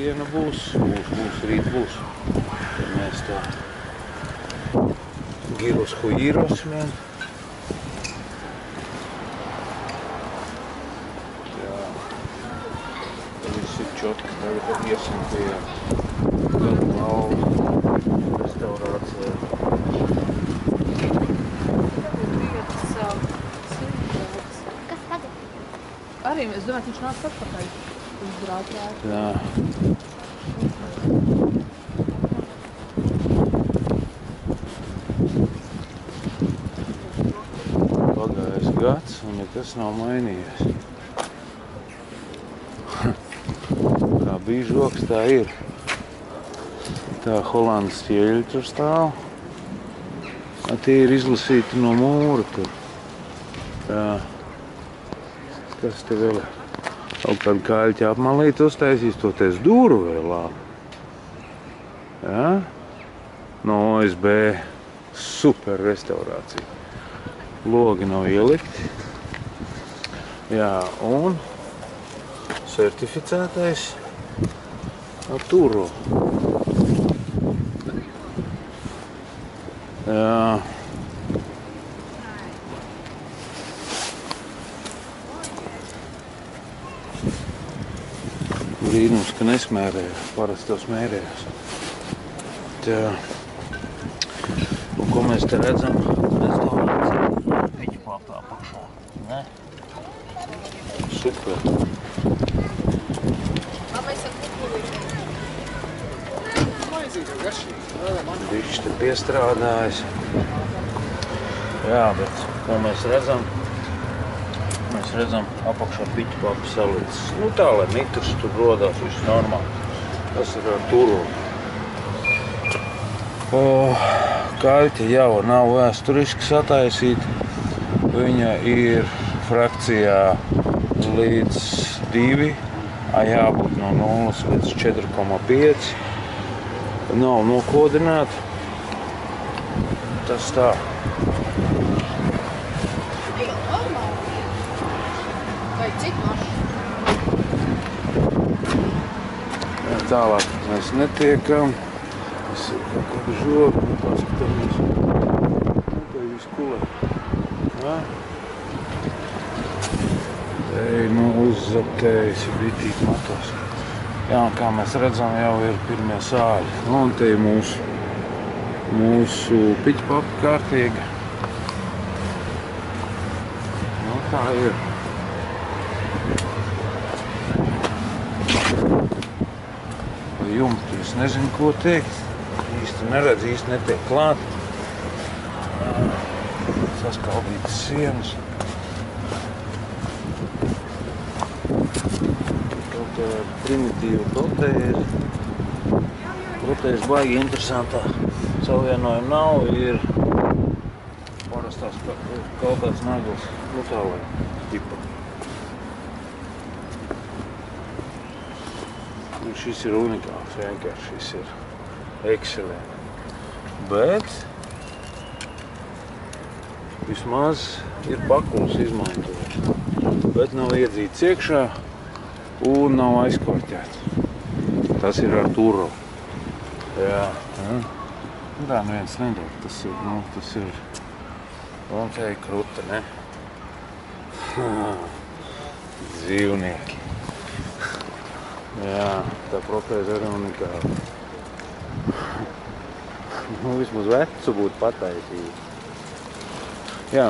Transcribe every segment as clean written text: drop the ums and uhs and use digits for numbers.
diena būs, rīt būs. Tad mēs tā giros huīrosim. Jā. Tad viss ir čotki, tagad iesim pie Galva restaurācijā. Arī, es domāju, viņš nāc atpakaļ uz braucēju. Jā. Pagājis gads un nekas nav mainījies. Kā bija žoks, tā ir. Tā Holandas ķieļi tur stāv. Tie ir izlasīti no mūra tur. Jā. Kas te vēl ir? Kaut kādu kāļķi apmalīt uztaisīs, toties dūru vēlā. Ja? No OSB super restaurācija. Logi nav ielikti. Jā, un certificētais Turo. Jā. Brīnums, ka nesmērējās, parasti tos mērējās. Tā. Un ko mēs te redzam? Restaurācija. Piķi plātā apakšā. Ne? Super. Bišķi te piestrādājas. Jā, bet ko mēs redzam? Mēs redzam apakšā piķi papi salīdz. Nu tā, lai mitrs tur rodās, viss normāli. Tas ir ar Turo. Kaļķa jau nav vēsturiski sataisīta. Viņa ir frakcijā līdz 2, jābūt no 0 līdz 4,5. Nav nokodināta. Tas tā. Tālāk mēs netiekam. Tas ir kaut kāda žoga, un paskatāmies. Tā ir viss kulē. Ja? Ej, nu uzzaptējusi bitīgi matos. Jā, un kā mēs redzam, jau ir pirmie sāļi. Nu, un te ir mūsu piķpapi kārtīga. Nu, tā ir. Jumti, es nezinu, ko teikt. Īsti neredz, īsti netiek klāt. Saskaldītas sienas. Kaut kāda primitīva protēze. Protēze baigi interesantā. Savienojuma nav, ir parastās kaut kāds nagls. Nu tā vai tipa. Šis ir unikāls, vienkārši šis ir ekscelents. Bet vismaz ir pakuls izmantots. Bet nav iedzīts iekšā un nav aizkorķēts. Tas ir ar Turo. Jā. Tā neviens nedara. Tas ir Latvijai kruta, ne? Dzīvnieki. Jā, tā protēze arī unikāla. Nu, vismaz vecu būtu pataisība. Jā,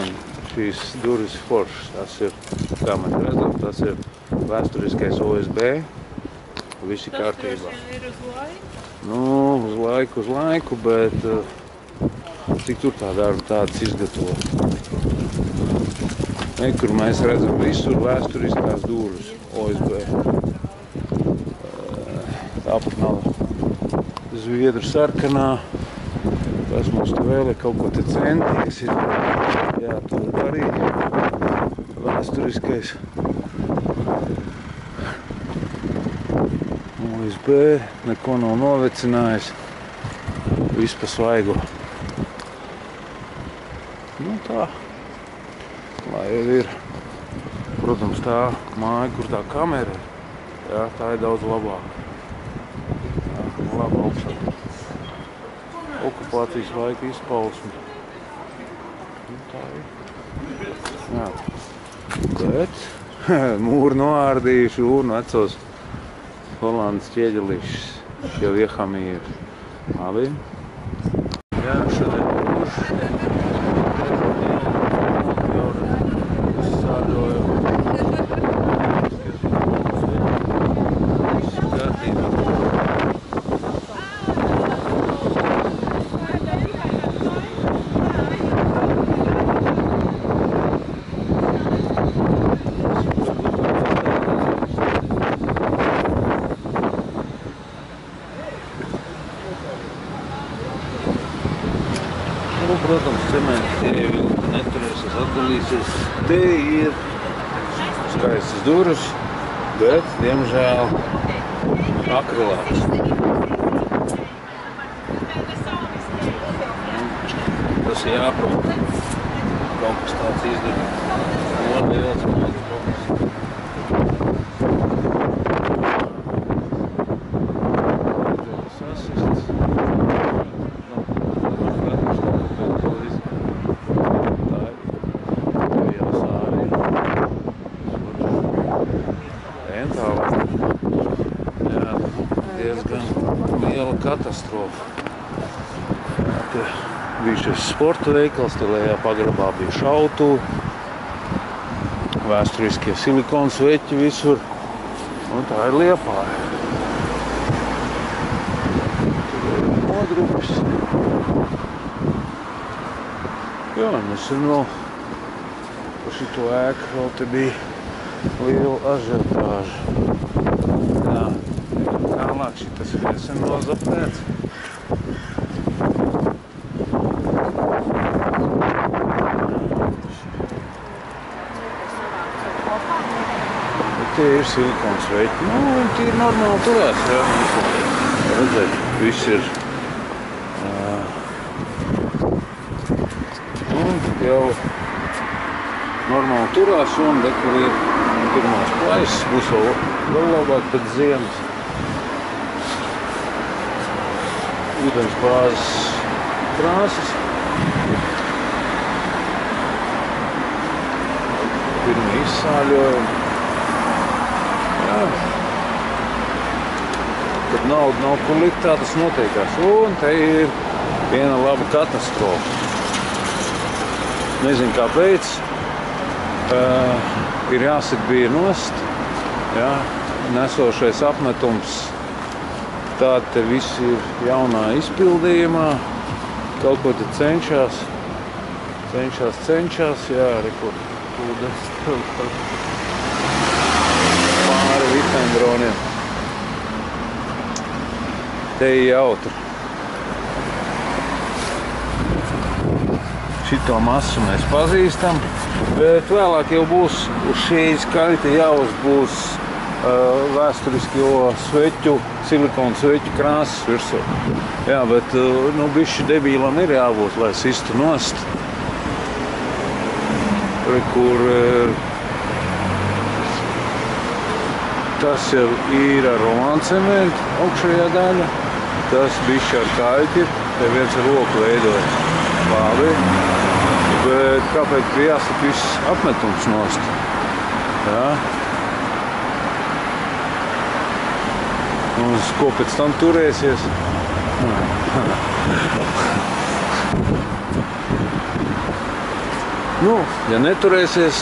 šīs durvis foršas. Tas ir, kā mēs redzam, tas ir vēsturiskais OSB. Visi kārtībā. Tas ir uz laiku? Nu, uz laiku, bet cik tur tā darba tādas izgatavot. Kur mēs redzam visur vēsturiskās durvis OSB. Tāpat nav zviedru sarkanā. Tas mums te vēl ir kaut ko te centīgs. Jā, tur arī vēsturiskais OSB. Neko nav novecinājis. Viss pa svaigo. Nu tā. Lai ir, protams, tā māja, kur tā kamera ir. Jā, tā ir daudz labāka. okupācijas laika izpausme. Tā ir. Jā. Bet mūri noārdījuši un vecos Holandas ķieģelīšus jau iehamīja ir. Labi. Jā, šodien kurš protams, cements ievilka, neturēsies, atdalīsies. Te ir skaistas durvis, bet, diemžēl, akrilāts. Tas ir jāprot. Kaut kas tāds izdarīt. Un liels mājas problēmas. Katastrofa. Te bija šis sporta veikals, te lejā pagrabā bija šautuve, vēsturiskie silikona sveķi visur, un tā ir Liepāja. Tur ir nodrupis. Jā, nesen vēl par šito ēku vēl te bija liela ažiotāža. Jā. Tālāk šitas ir nesen nozapnēts. Tie ir silikona sveķi. Nu, tie ir normāli turās, jā. Redzēt, viss ir. Jau normāli turās un kur ir pirmās plaisas, būs vēl labāk pēc ziemas. Ūdens bāzes krāsas. Pirmie izsāļojumi. Jā. Kad nauda nav kur likt, tā tas notiekās. Un te ir viena laba katastrofa. Nezinu kāpēc. Ir jāsit bija nost. Jā. Nesošais apmetums. Tā te viss ir jaunā izpildījumā. Kaut ko te cenšas. Jā, rekur. Ūdens pāri vitendroniem. Te ir jautri. Šito masu mēs pazīstam, bet vēlāk jau būs uz šīs kaļta jāuzbūs vēsturisko sveķu, silikona sveķu krāsas virsū. Jā, bet nu, bišķi debīlam ir jābūt, lai sistu nost. Kur tas jau ir ar romāncementu augšējā daļa. Tas bišķi ar kaļti, te viens ar roku veidojas. Labi. Bet kāpēc bija jāsaka viss apmetums nost? Jā. Un uz ko pēc tam turēsies? Nu, ja neturēsies,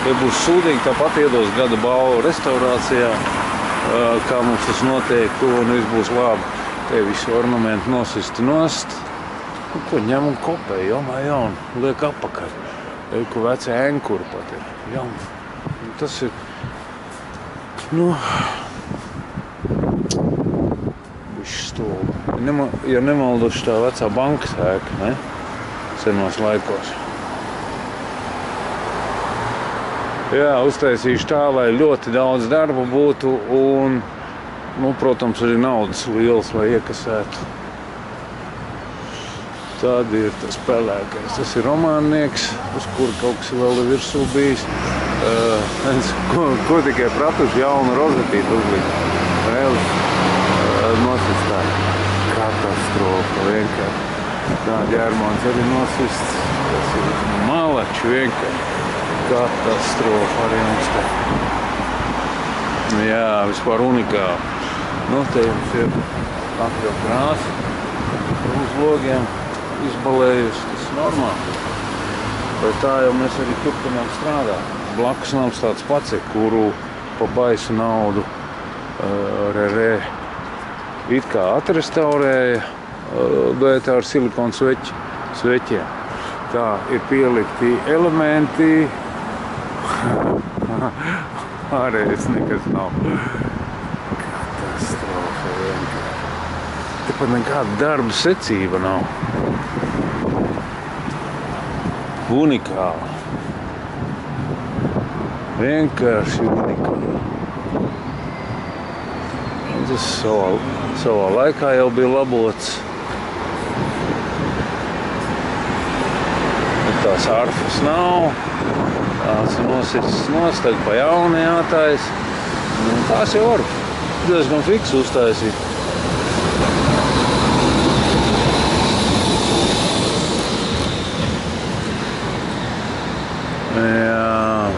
ja būs sūdīgi, tāpat iedos gada balvu restaurācijā, kā mums tas notiek, un viss būs labi. Te visi ornamenti nosisti nost. Nu, ko ņem un kopē, jaun, liek apakaļ. Ko veci ēnkuri pat ir. Jaun. Tas ir, nu, višķi stulbi. Ja nemalduši tā vecā bankas ēka, ne? Senos laikos. Jā, uztaisīšu tā, lai ļoti daudz darba būtu un, nu, protams, arī naudas liels, lai iekasētu. Tad ir tas pelēkais. Tas ir romānnieks, uz kuru kaut kas vēl ir virsū bijis. Ko tikai pratuši jaunu rozetīti uzlikt. Vēl nosist tā. Kā vienkārši. Tā ģermons arī nosists. Tas ir malači vienkārši. Katastrofa arī mums te. Jā, vispār unikāli. Nu, te jums ir akļo krāsa. Uz logiem izbalējusi. Tas ir normāli. Bet tā jau mēs arī turpinām strādāt. Blakus nams tāds pats ir, kuru pa baisu naudu RRE it kā atrestaurēja, bet ar silikonu sveķiem. Tā ir pielikti elementi. Ārējais nekas nav. Katastrofa vienkārši. Tepat nekāda darba secība nav. Unikāli. Vienkārši unikāli. Tas savā laikā jau bija labots. Tās arfas nav. Tās ir nosirsts nost, tagad pa jaunu jātais. Tās jau var diezgan fiks uztaisīt. Jā.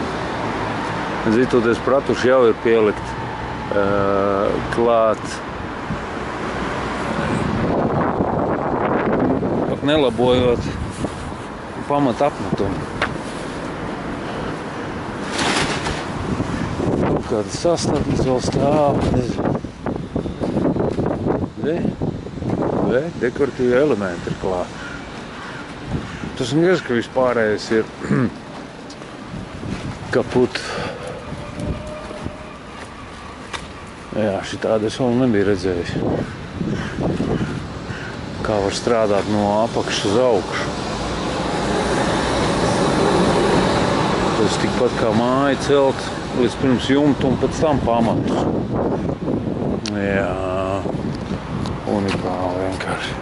Zītoties pratuši jau ir pielikt klāt. Pat nelabojot pamat apmetumu. Kādas sastāvnes vēl stāv, nezinu. Dekoratīvi elementi ir klāt. Tas nekas, ka vispārējais ir kaput. Jā, šitādu es vēl nebiju redzējis. Kā var strādāt no apakšas uz augšu. Tas tikpat kā māja celt līdz pirms jumtu un pēc tam pamatus. Jā, unikāli vienkārši.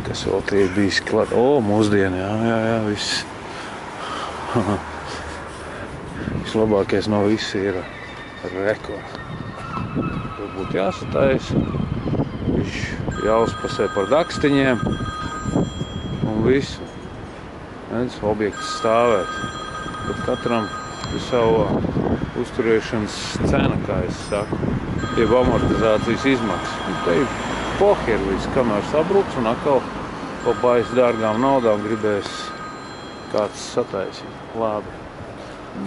Kas vēl tie ir bijis klāt? O, mūsdieni, jā, viss. Vislabākais no viss ir rekords. Tur būtu jāsatais. Viņš jāuzpasē par dakstiņiem un visu. Redz, objekts stāvēt. Bet katram ir savu uzturēšanas cena, kā es saku. Jeb amortizācijas izmaksas. Te ir poher viss, kamēr sabruks un atkal pa bais dārgām naudām gribēs kāds sataisīt. Labi.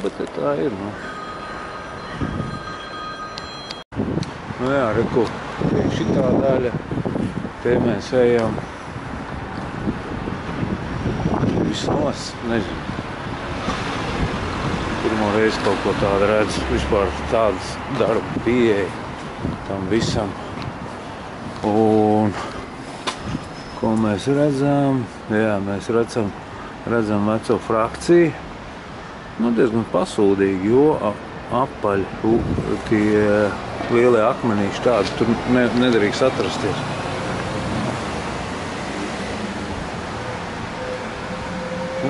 Bet tā ir, nu. Nu jā, reku, šitā daļa. Te mēs ejam. Viss nos, nezinu. Pirmo reizi kaut ko tādu redzu. Vispār tādas darba pieeja tam visam. Un ko mēs redzam? Jā, mēs redzam veco frakciju. Nu, diezgan pasūdīgi, jo apaļ tie lielie akmenīši tādi tur nedrīkst atrasties.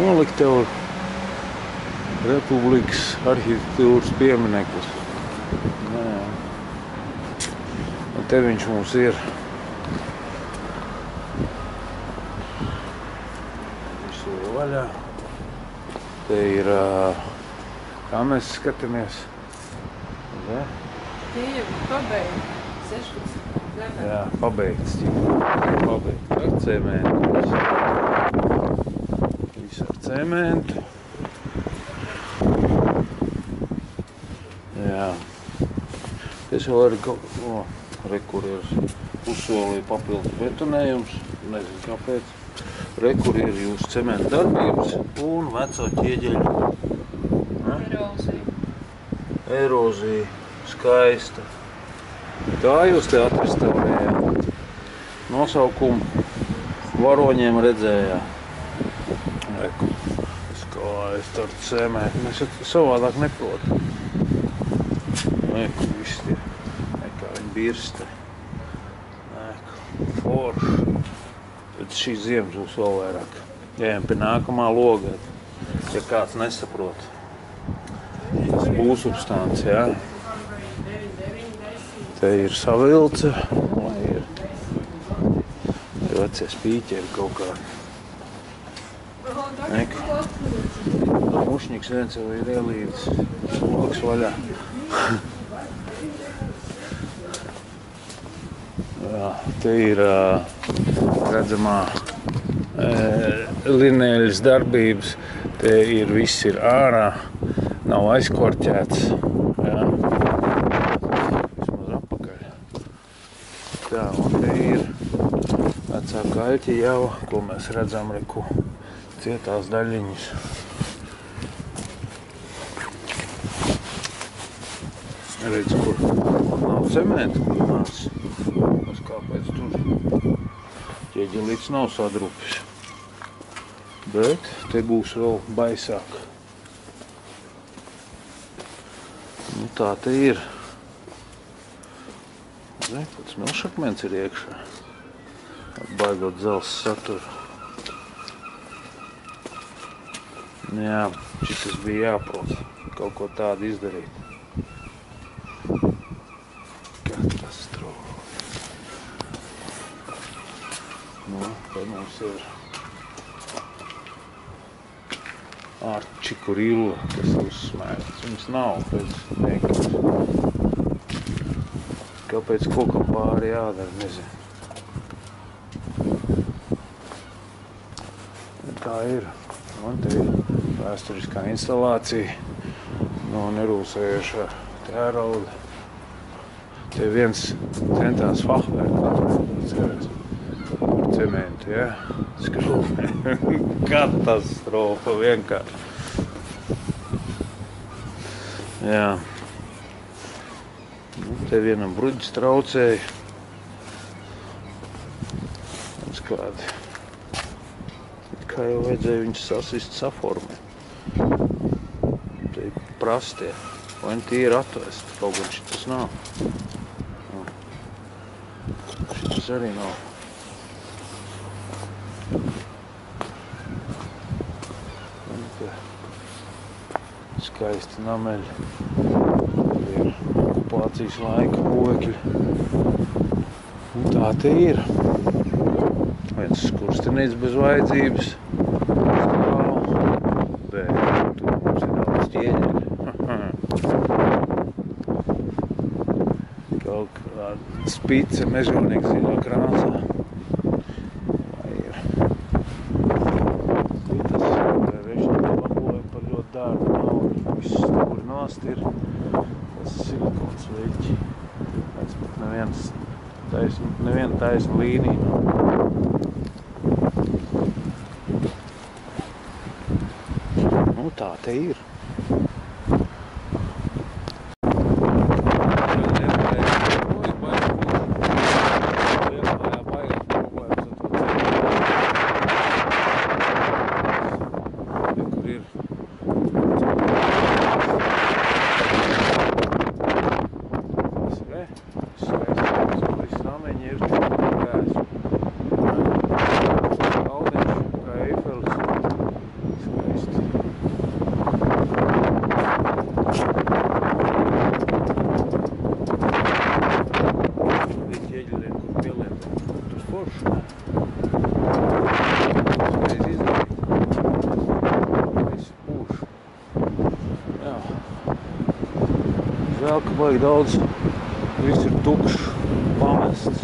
Nolikt tev Republikas arhitektūras piemineklis. Un te viņš mums ir. Visu vaļā. Te ir, kā mēs skatāmies. Tie jau ir pabeigti. 16 gadā. Jā, pabeigts. Pabeigts ar cementu. Viss ar cementu. Jā. Es vēl arī kur ir uzsolīja papildus betonējums. Nezinu kāpēc. Kur ir jūsu cementa darbības un veco ķieģeļu. Erozija. Skaista. Tā jūs te atrestaurējāt. Nosaukumu varoņiem redzējāt. Skaisti ar cementu. Mēs savādāk neprotam. Viss tie. Kā viņi birste. Forši. Bet šī ziemas būs vēl vairāk. Ejam pie nākamā loga. Ja kāds nesaprot. Tas būvsubstants, jā. Te ir savilce, lai ir vecie spīķeri kaut kā. Mušņiks viens jau ir ielīdis. Loks vaļā. Jā, te ir redzamā lineļas darbības. Te ir viss ir ārā. Nav aizkorķēts. Jā. Vismaz apakaļ. Tā, un te ir vecā kaļķa jau, ko mēs redzam, reku cietās daļiņas. Redz, kur nav cementa, kur nāc. Kāpēc tur ķieģelīts nav sadrupis. Bet te būs vēl baisāk. Nu, tā te ir. Zini, pats milšakmens ir iekšā. Baigot dzels saturu. Jā, šitas bija jāprot. Kaut ko tādu izdarīt. Katastrofa. Nu, te mums ir Arčikurilla, kas uzsmērts. Viņas nav pēc nekad. Kāpēc kokam pāri jādara, nezinu. Tā ir. Un te ir vēsturiskā instalācija no nerūsējošā tērauda. Te viens centās fachvērk ar cementu, ja? Skrūvē. Katastrofa vienkārši. Jā. Nu, te vienam bruģis traucēja. Uz kādi. Kā jau vajadzēja viņus sasist saformēt. Te ir prastie. Vai tie ir atvesti, kaut gan šitas nav. Šitas arī nav. Skaisti nameļi. Ir okupācijas laika būvekļi. Un tā te ir. Viens skurstenīts bez vajadzības. Bet tur mums ir daudz ķieģeļi. Kaut kāda spice mežonīga zilā krāsā. Vai ir. Tas režģi laboja par ļoti dārgu naudu. Viss stūri nost ir. Tas silikons veļķi. Pēc pat neviena taisna līnija nav. Nu, tā te ir. Žēl, ka baigi daudz, viss ir tukšs, pamests.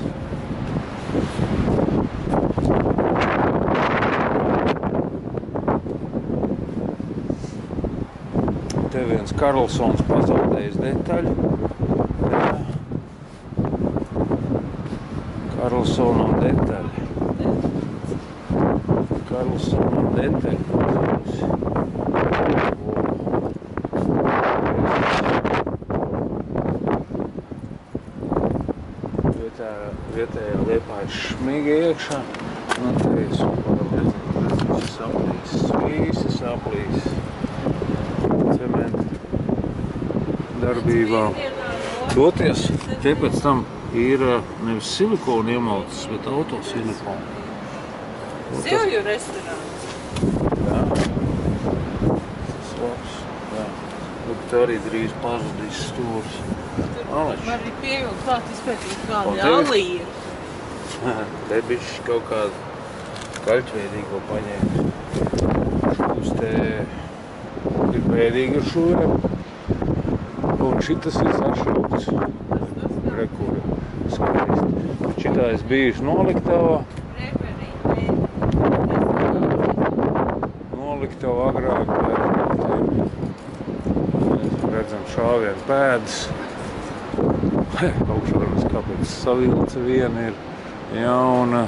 Te viens Karlsons pazaudējis detaļu. Karlsonam detaļi. Karlsonam detaļi pazaudējusi. Vietējā liepā ir šmīgi iekšā. Un te ir super saplīsis, visi saplīsis. Cementa darbībā. Toties, te pēc tam ir nevis silikona iemalcis, bet autosilikona. Zivju restorāns. Jā. Tas labs. Jā. Bet arī drīz pazudīs stūris. Man arī pievilkt klāt izpētīt kādi alī ir. Te bišķi kaut kādu kaļķveidīgo paņēmu. Šūs te ir pēdīgi ar šūriem. Un šitas ir sašūts. Rekuri. Skaisti. Šitā es bijuši noliktavā. Noliktavā agrāk. Mēs redzam šāvienu pēdas. Augšvarams, kāpēc savilce viena ir jauna.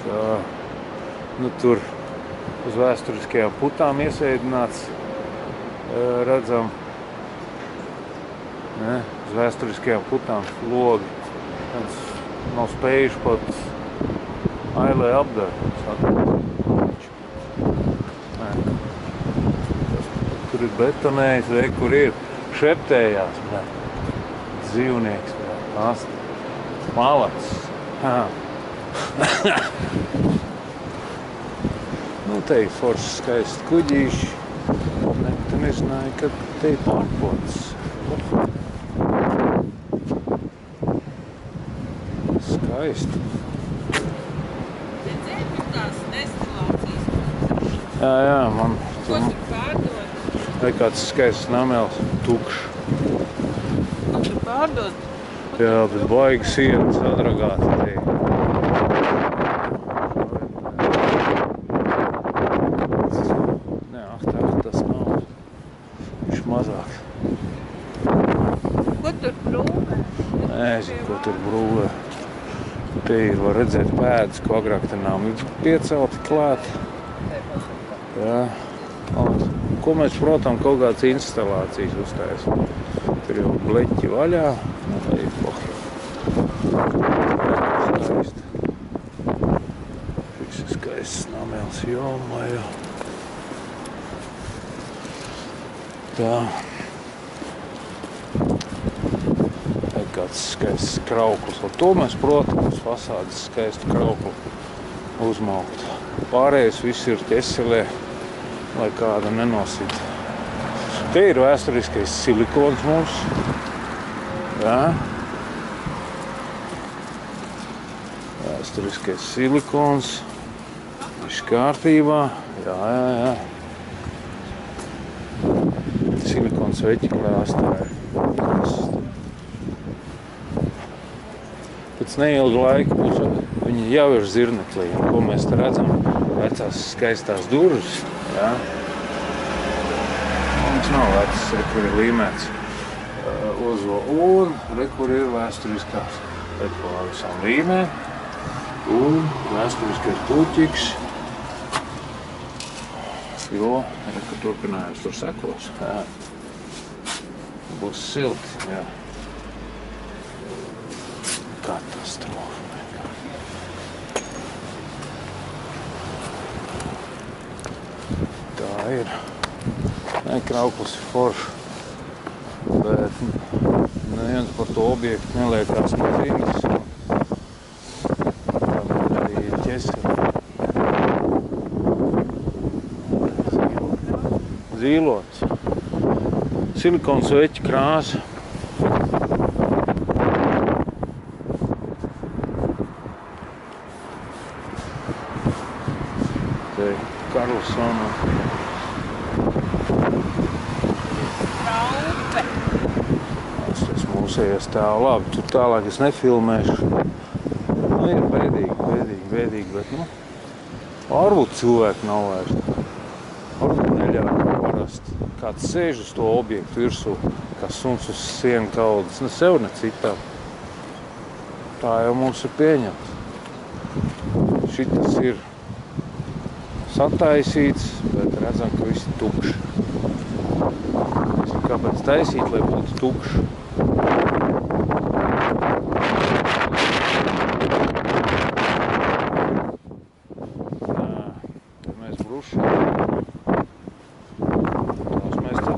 Tā, nu tur uz vēsturiskajām putām iesaidināts, redzam, ne, uz vēsturiskajām putām logi. Tāds nav spējuši pat ailē apdara. Tur ir betonējis, vai kur ir šeptējās. Ne. Dzīvnieks, tās malacis. Nu, te ir forši skaisti kuģīši. Tu nezināji, ka te ir pārpots. Skaisti. Tās destilācijas. Jā, man... Ko tu pārdod? Vai kāds skaists namels, tukšs. Ko tu pārdod? Jā, bet baigi siena sadragāta te. Nē, tas nav. Viņš mazāks. Ko tur brūvē? Nezinu, ko tur brūvē. Te ir, var redzēt pēdas, ko agrāk te nami piecelti klāt. Jā. Un, ko mēs, protams, kaut kādas instalācijas uztaisam. Tur jau bleķi vaļā. Nu, tā ir pohi. Skaisti. Šis ir skaists namels, jomā. Tā. Kāds skaists krauklis. Un to mēs, protams, fasādes skaistu krauklu uzmaukt. Pārējais viss ir ķeselē, lai kāda nenosit. Te ir vēsturiskais silikons mums. Jā. Vēsturiskais silikons. Viss kārtībā. Jā. Silikons veķi klāstāja. Pēc neilga laika viņi jau ir zirneklī. Ko mēs te redzam? Vecās skaistās durvis. Jā. Mums nav vecs, kur ir līmēts ozo. Un kur ir vēsturiskās pa visām līmēm. Un vēsturiskais puķiks. Jo, ka turpinājums tur sekos. Jā. Būs silti. Jā. Katastrofa. Tā ir. Nē, krauklis ir forši. Bet neviens par to objektu neliekās mazīgas. Tāpēc arī ir ķeseri. Zīlots. Silikons veķi krāsa. Te Karlsona. Tas mūsējais tēv labi. Tur tālāk es nefilmēšu. Nu, ir bēdīgi, bet, nu, varbūt cilvēki nav vairs. Varbūt neļauj parasti. Kāds sēž uz to objektu virsū, kā suns uz sienu kaudas. Ne sev, ne citām. Tā jau mums ir pieņemts. Šitas ir sataisīts, bet redzam, ka viss ir tukšs. Kāpēc taisīt, lai būtu tukšs? Te mēs brušam. Tās mēs te,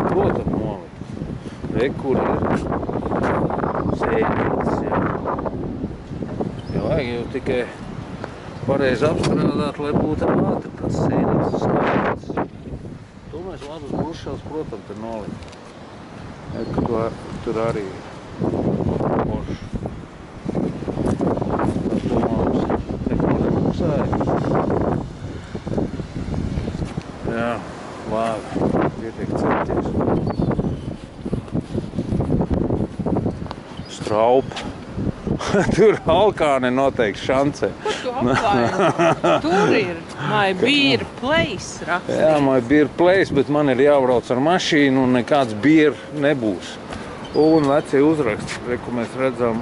protams, nolikt. Kur ir sēdietas, jā. Ja vajag jau tikai pareizi apstrādāt, lai būtu ātri tas sēdietas skaists. To mēs labas brušās, protams, te nolikt. Tur arī forši. raupa. Tur alkāne noteikti šancē. Kur tu apklāji? Tur ir my beer place rakstīts. Jā, my beer place, bet man ir jābrauc ar mašīnu un nekāds beer nebūs. Un vecie uzraksti, ko mēs redzam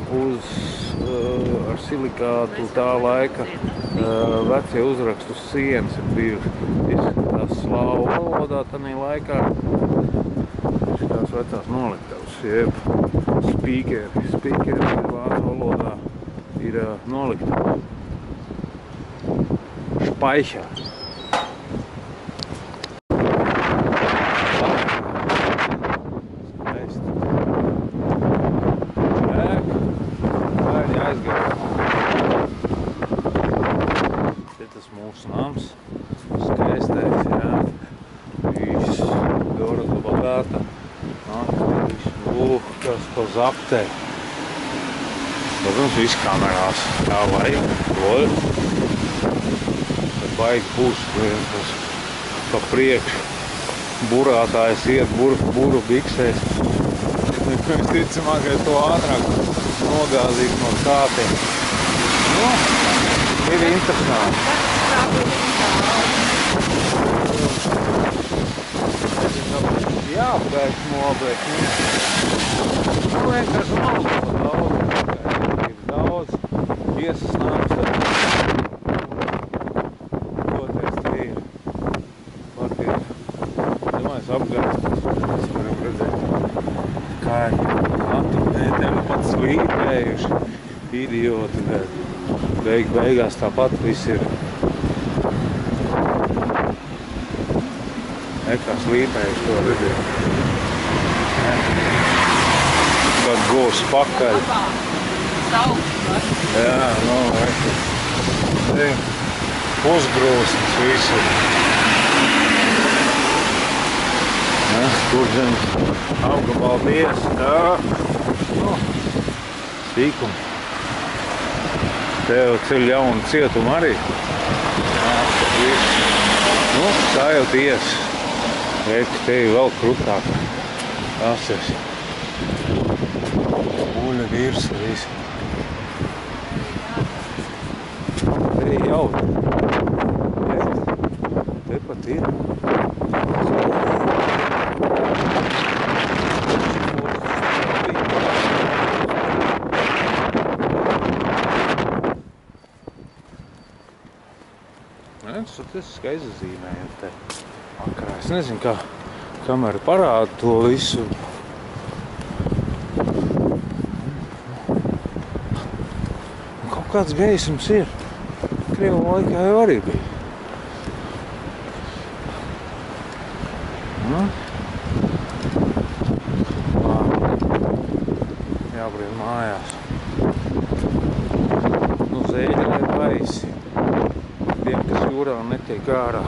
ar silikātu tā laika, vecie uzraksti uz sienas ir bijuši. Izskatās slāvu valodā tanī laikā. Tās vecās noliktavas, jeb spīkeri vācu valodā ir noliktava. Špaišā. Mūsu nams, skaistais, jā, viss doroga bagāta, kas to zaptē. Protams, viss kamerās, tā vajag, tad baigi būs, kas pa priekšu burātājs iet buru biksēs. Visticamākais to ātrāk nogāzīt no kātiem. Nu, ir interesanti. Jāapgaiš nobeigt. Nu, vienkārši nav daudz viesas nāks. Toties te ir. Patiet. Domāju, apgaist. Mēs varam redzēt, kā katru nedēļu pat slīpējuši. Idioti, bet beigās tāpat viss ir. Nekā slīpējuši to redzēt. Kad būs pakaļ. Jā, nu, uzgrūstas visu. Tur zem apgabaldies, tā. Nu, sīkums. Tev ceļ jaunu cietumu arī. Nu, tā jau tiesa. Veikt, tevi vēl krutāk. Asies. Buļa virs visi. Te jau. Te pat ir. Statistiski aizzīmējam te vakarā. Es nezinu, kā kamera parāda to visu. Un kaut kāds gaisums ir. Krievu laikā jau arī bija. Nu? Jābrien mājās. Nu, zēļi lai baisi. Tiem, kas jūrā netiek ārā.